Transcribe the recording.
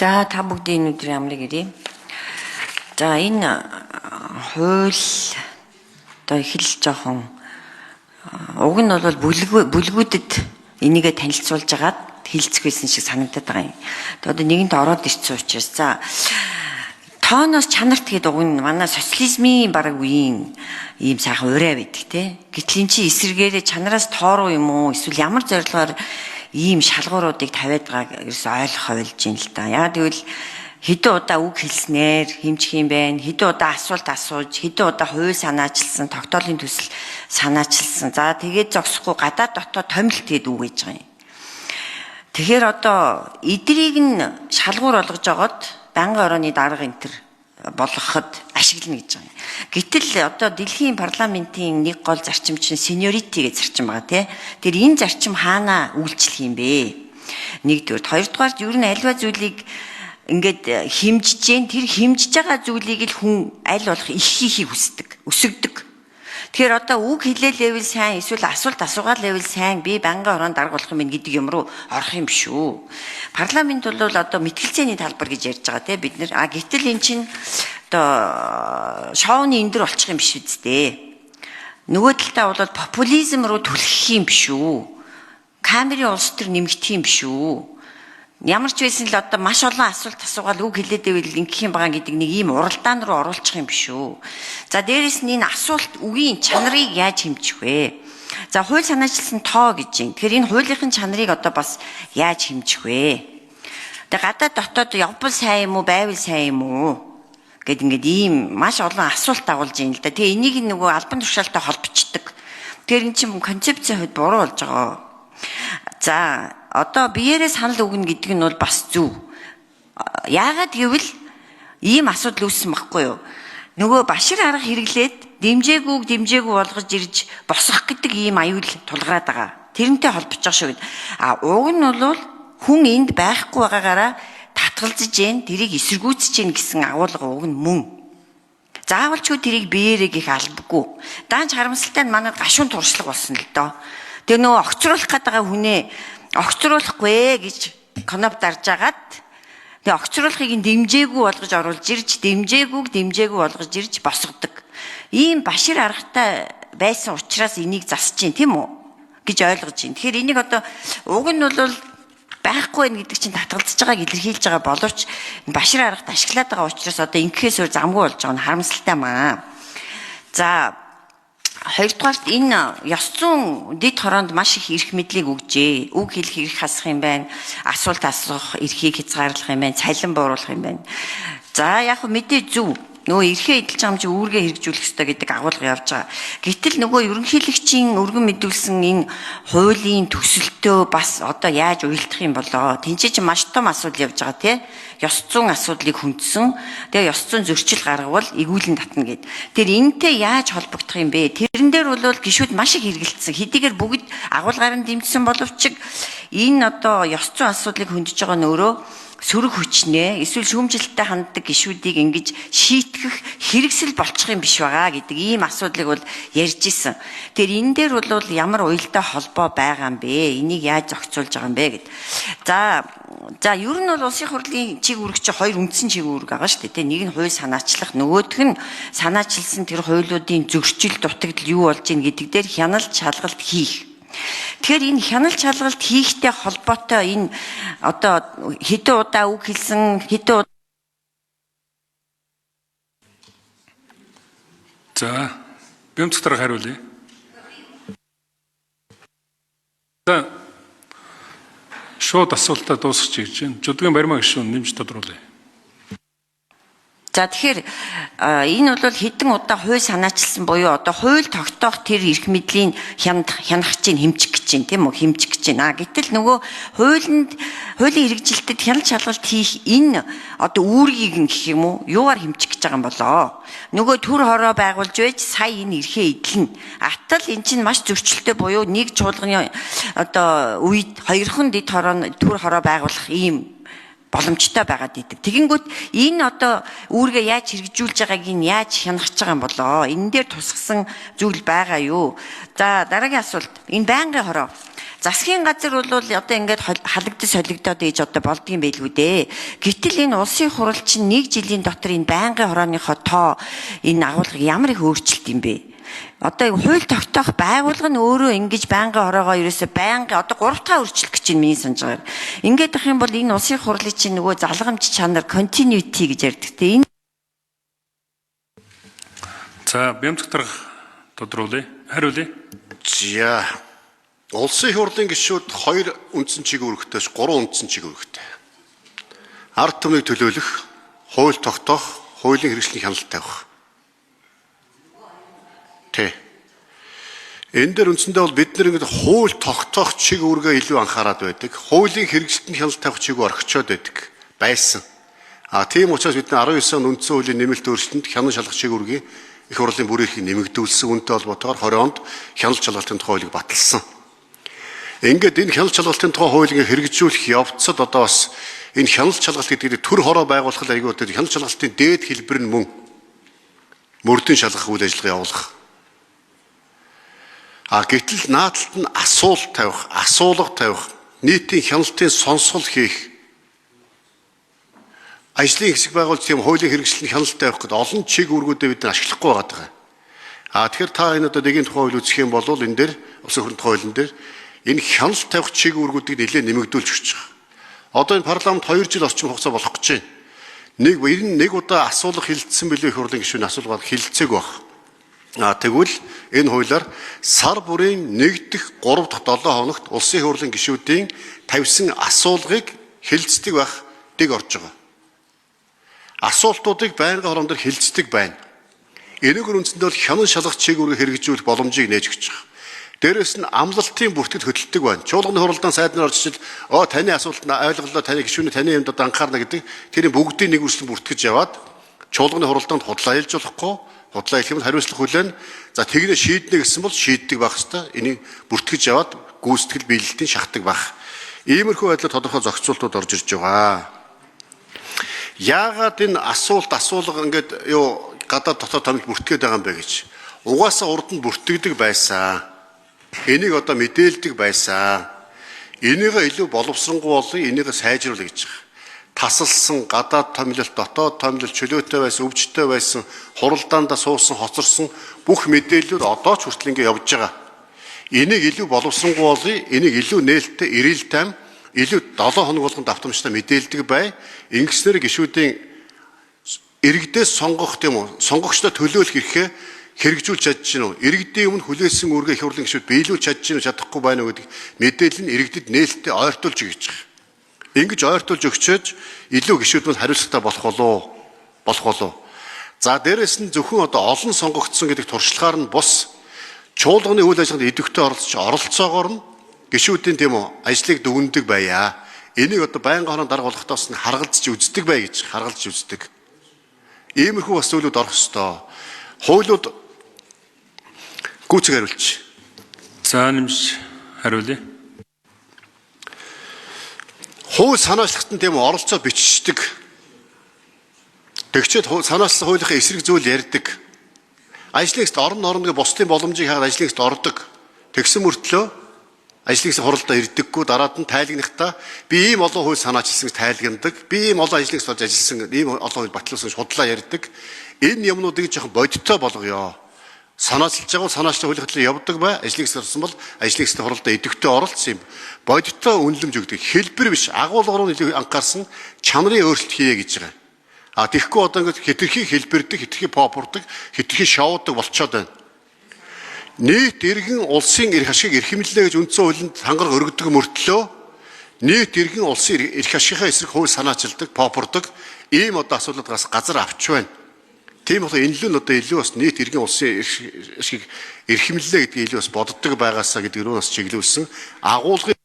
За та бүгдийн өнөөдрийн амлыг ирье. За энэ хууль одоо эхэлж жоохон уг нь бол бүлгүүдэд энийгээ танилцуулж агаад хилцэх байсан шиг санагдаад байгаа юм. Тэгээд одоо нэгэнт ороод ирсэн учраас за тооноос чанарт гэдэг уг нь манай социализмын бараг үеийн ийм сайхан урай байдаг те. Гэтэл эн чинь эсэргээрээ чанараас тоороо юм уу эсвэл ямар зорилгоор ийм шалгууруудыг тавиад байгааг ерөөс ойлгох ойлж юм л да. Яагаад гэвэл хэдэн удаа үг хэлснээр хэмжих юм байна. Хэдэн удаа асуулт асууж, хэдэн удаа хууль санаачилсан, тогтоолын төсөл санаачилсан. За тэгээд зогсохгүй гадаад дотоод томилт гээд үг гэж байгаа юм. Тэгэхээр одоо эдрийг нь шалгуур болгож жогоод байнгын орооны дарга энтер болгоход ашиглана гэж байгаа юм. Гэтэл одоо дэлхийн парламентийн нэг гол зарчим чинь seniority гэж зарчим байгаа тий. Тэр энэ зарчим хаана үйлчлэх юм бэ? Нэгдүгээр, хоёрдугаар ер нь альва зүйлийг ингээд хэмжиж जैन тэр хэмжиж байгаа зүйлийг л хүн аль болох их хийхийг өсөгдөг. Тэгэхээр одоо үг хэлээ левел сайн эсвэл асуулт асуугаад левел сайн би байнгын ороонд дарга болох юм байна гэдэг юм руу орох юм шүү. Парламент бол одоо мэтгэлцээний талбар гэж ярьж байгаа те бид нэр гэтэл эн чинь одоо шоуны эндэр болчих юм биш үсттэй. Нөгөө талдаа бол популизм руу түлхэх юм биш үү? Камерын улс төр нэмэгдэх юм биш үү? Ямар ч байсан л одоо маш олон асуулт асуугаад үг хэлээд байвал ингэх юм байгаа гэдэг нэг ийм уралдаан руу оруулах юм биш үү. За дээрэс нь энэ асуулт үгийн чанарыг яаж хэмжих вэ? За хууль санаачилсан тоо гэж юм. Тэгэхээр энэ хуулийнхын чанарыг одоо бас яаж хэмжих вэ? Тэгээ гадаад дотоод явбал сайн юм уу, байвал сайн юм уу гэд ингээд ийм маш олон асуулт агуулж юм л да. Тэгээ энийг нөгөө албан тушаалтай холбочдөг. Тэгэхээр эн чинь концепцийн хувьд буруу болж байгаа. За одоо биеэрээ санал өгнө гэдэг нь бол бас зөв. Яагаад гэвэл ийм асуудал үүссэн байхгүй юу? Нөгөө башир арга хэрэглээд дэмжээгүй болгож ирж босгох гэдэг ийм аюул тулгараад байгаа. Тэрнтэй холбож байгаа шүү гэд. Уг нь бол хүн энд байхгүй байгаагаараа татгалзаж जैन тэрийг эсэргүүцэж जैन гэсэн агуулга уг нь мөн. Заавалчгүй тэрийг биеэрээ гих албагүй. Даанч харамсалтай нь манай гашуун туршлага болсон л доо. Тэгээ нөгөө огцруулах гэдэг хүнээ огцруулахгүй гэж коноп дарж агаад тэгээ огцруулахыг нь дэмжээгүй болгож оруулж ирж дэмжээгүй болгож ирж босгодог. Ийм башир аргатай байсан учраас энийг засж гин тийм үү гэж ойлгож байна. Тэгэхээр энийг одоо уг нь бол байхгүй байх гэдэг чинь татгалзаж байгааг илэрхийлж байгаа боловч башир аргад ашиглаад байгаа учраас одоо ингэхээс өөр замгүй болж байгаа нь харамсалтай маа. За хоёрдугаарт энэ ёс зүйн дэд хороонд маш их эрх мэдлийг өгжээ. Үг хэлэх эрх хасах юм байна. Асуулт асуух эрхийг хязгаарлах юм байна. Цалин бууруулах юм байна. За яг мэдээ зөв. Нөгөө эрхээ эдэлж байгаа юм чи үүргээ хэрэгжүүлэх ёстой гэдэг агуулга явж байгаа. Гэтэл нөгөө ерөнхийлөгчийн өргөн мэдүүлсэн энэ хуулийн төсөлтөө бас одоо яаж уялдах юм болоо. Тэнцээ чи маш том асуудал явж байгаа тий. Ёс зүйн асуудлыг хүндсэн. Тэгээ ёс зүйн зөрчил гаргавал эгүүлэн татна гэд. Тэр энэтэй яаж холбогдох юм бэ? Тэрэн дээр бол гишүүд маш их хэрэгэлдсэн. Хэдийгээр бүгд агуулгаар нь дэмжсэн боловч энэ одоо ёс зүйн асуудлыг хөндөж байгаа нь өөрөө сөрөг хүчнээ эсвэл шүүмжлэлтэй ханддаг гишүүдийг ингэж шийтгэх хэрэгсэл болчих юм биш байгаа гэдэг ийм асуудлыг бол ярьж исэн. Тэгэхээр энэ дээр бол ямар уялдаа холбоо байгаа юм бэ? Энийг яаж зохицуулж байгаа юм бэ гэд. За ер нь бол улсын хурлын чиг үүрэг чи хоёр үндсэн чиг үүрэг байгаа шүү дээ. Нэг нь хууль санаачлах, нөгөөх нь санаачилсан тэр хуулиудын зөрчил дутагдал юу болж ийн гэдэг дээр хяналт шалгалт хийх. Тэгэхээр энэ хяналт шалгалт хийхтэй холбоотой энэ одоо хэдэн удаа үг хэлсэн хэдэн За бэмцгтэр хариулъя. За шууд асуултаа дуусгаж ирж байна. Жудгийн баримаа гишүүн нэмж тодруулъя. За тэгэхээр энэ бол хэдэн удаа хууль санаачилсан буюу одоо хууль тогтоох тэр эрх мэдлийн хянах чинь хэмжих гэж чинь тийм үү хэмжих гэж чинь. Гэтэл нөгөө хуулийн хэрэгжилтэд хяналт шалгалт хийх энэ одоо үүргийг нь гэх юм уу юугаар хэмжих гэж байгаа юм болоо. Нөгөө төр хороо байгуулж байж сая энэ эрхээ эдлэн. Атал эн чинь маш зөрчилтэй буюу нэг чуулганы одоо үед хоёрхан дэд хороо төр хороо байгуулах ийм боломжтой байгаад идэг. Тэгэнгүүт энэ одоо үүргээ яаж хэрэгжүүлж байгааг нь яаж хянах байгаа юм болоо. Энэ дээр тусгасан зүйл байгаа юу? За дараагийн асуулт. Энэ байнгын хороо. Засгийн газар бол одоо ингээд халагдаж солигдоод ээж одоо болдгийм байлгүй дээ. Гэтэл энэ улсын хурал чинь 1 жилийн дотор энэ байнгын хорооныхоо тоо энэ агуулгыг ямар их өөрчилт юм бэ? Одоо хууль тогтоох байгууллага нь өөрөө ингэж байнгын хороогоо ерөөсө байнгын одоо 3 дахь өөрчлөх гэж байна миний санджаар. Ингээд ах юм бол энэ улсын хурлын чинь нөгөө залгамж чанар continuity гэж ярьдаг те. Энэ За бямцгтар тодруулъя. Хариулъя. За улсын хурлын гишүүд 2 үндсэн чиг үүрэгтэйс 3 үндсэн чиг үүрэгтэй. Ард түмнийг төлөөлөх, хууль тогтоох, хуулийн хэрэгжлийн хяналт тавих. Тэ. Энэ дээр үндсэндээ бол бид нэг хууль тогтоох чиг үүргээ илүү анхаарал байдаг. Хуулийн хэрэгжилтэнд хяналт тавих чиг орхичоод байдаг. Байсан. Тийм учраас бид 19 он үндсэн хуулийн нэмэлт өөрчлөлтөнд хянан шалгах чиг үүргийг их хурлын бүр эрхийг нэмэгдүүлсэн. Үүнтэй холбоотойгоор 20 онд хяналт шалгалтын тухай хуулийг баталсан. Ингээд энэ хяналт шалгалтын тухай хуулийг хэрэгжүүлэх явцад одоо бас энэ хяналт шалгалт гэдэг төр хороо байгуулах айгүй одоо хяналт шалгалтын дээд хэлбэр нь мөн мөрдөн шалгах үйл ажиллагаа явуулах. Гэтэл наадталд нь асуулт тавих, асуулга тавих, нийтийн хяналтын сонсгол хийх ажлын хэсэг байгуулж тийм хуулийн хэрэгжлийн хяналт тавих гэдэг олон чиг үүргүүдэд бид ашиглахгүй байгаа. Тэгэхээр та энэ одоо нэгэн тухай хууль үзэх юм бол энэ дээр улсын хурлын тухай хуулийн дээр энэ хяналт тавих чиг үүргүүдийг нэлээд нэмэгдүүлж өгч байгаа. Одоо энэ парламент 2 жил орчим хугацаа болох гэж байна. Нэг удаа асуулга хилцсэн билээ их хурлын гишүүний асуулгаар хилцээг баг. Тэгвэл энэ хуулиар сар бүрийн 1 дэх 3 дахь 7 хоногт улсын хурлын гишүүдийн тавьсан асуулгыг хилцдэг байх дэг орж байгаа. Асуултуудыг байнгын хором дээр хилцдэг байна. Энэгээр үндсэндээ бол хянан шалгах чиг үүргийг хэрэгжүүлэх боломжийг нээж өгч байгаа. Дээрээс нь амлалтын бүртгэд хөдөлдөг байна. Чуулганы хуралдаан сайд нар орж ичил таны асуултанд ойлголоо, таны гишүүний таны юмд анхаарна гэдэг тэрийн бүгдийг нэг үрслэн бүртгэж яваад чуулганы хуралдаанд худлаа хэлж болохгүй, худлаа хэлэх юм хариуцлага хүлээн за тэгнэ шийднэ гэсэн бол шийддэг байх хэвээр энийг бүртгэж яваад гүйцэтгэл биелэлтийн шахдаг байх. Иймэрхүү байдлаар тодорхой зохицуултууд орж ирж байгаа. Яагаад энэ асуулга ингээд гадаад дотоод томилт бүртгээд байгаа юм бэ гэж. Угаасаа урд нь бүртгэдэг байсан. Энийг одоо мэдээлдэг байсан. Энийг илүү боловсронгуй болон энийг сайжруулах гэж байгаа. Тасалсан, гадаад томилолт, дотоод томилолт, чөлөөтэй байсан, өвчтөй байсан, хуралдаандаа суусан, хоцорсон бүх мэдээллүүд одоо ч хүртэл ингэ явж байгаа. Энийг илүү боловсронгуй болъё, энийг илүү нээлттэй, эрэлттэй, илүү 7 хоног болгон давтамжтай мэдээлдэг бай. Ингэснээр гишүүдийн иргэдээс сонгох тийм үү, сонгогчдод төлөөлөх эрхээ хэрэгжүүлж чадж гинөө. Иргэдийн өмнө хүлээсэн үүргээ их хурлын гишүүд биелүүлж чадж гинөө, чадахгүй байна уу гэдэг мэдээлэл нь иргэдэд нээлттэй ойртуулж өгч байгаа. Ингэж ойртуулж өгчөөж илүү гишүүд бол хариуцлагатай болох болов. За дээрэс нь зөвхөн одоо олон сонгогдсон гэдэг туршлагаар нь бус чуулганы үйл ажиллагаанд идэвхтэй оролцоогоор нь гишүүдийн тийм үү ажлыг дүгнэдэг байя. Энийг одоо байнгын хорон дарга болохоос нь харгалзаж үздэг бай гэж харгалзаж үздэг. Иймэрхүү бас зүйлүүд орох ёстой. Хуулиуд гүйцэг хариулж. За нэмж хариулъя. Хууль санаачлагтан тийм оролцоо бичдэг. Тэгчээд санаачлагын хуулийнхаа эсрэг зүйл ярьдаг. Ажлынхад орон бусдын боломжийг хаагаад ажлынхад ордог. Тэгсэн мөртлөө ажлынхаа хуралдаа ирдэггүй дараад нь тайлагнахтаа би ийм олон хууль санаачилсан гэж тайлагнадаг. Би ийм олон ажлынхад орж ажилласан ийм олон хууль батлуулсан гэж худлаа ярьдаг. Энэ юмнуудыг жоохон бодиттой болгоё. Санаачилж байгаа санаачлагын хуулийн хөтөлбөр явдаг бай. Ажлынхад орсон бол ажлынхаа хуралдаа идэвхтэй оролцсон юм. Бодиттой үнэлэмж өгдөг. Хэлбэр биш, агуулгаар нь илүү анхаарсан чанарын өөрчлөлт хийе гэж байгаа. Тэгэхгүй одоо ингээд хэтэрхий хэлбэрдэг, хэтэрхий попордог, хэтэрхий шоудаг болцоод байна. Нийт иргэн улсын эрх ашиг эрхэмлэлээ гэж үндсэн хуулинд хангарга өргөдөг мөртлөө нийт иргэн улсын эрх ашигынхаа эсрэг хууль санаачилдаг, попордог ийм одоо асуудлуудаас газар авч байна. Тийм болохоор энэ л одоо илүү бас нийт иргэн улсын эрх ашиг эрхэмлэлээ гэдгийг илүү бас боддог байгаасаа гэдэг рүү бас чиглүүлсэн агуулгын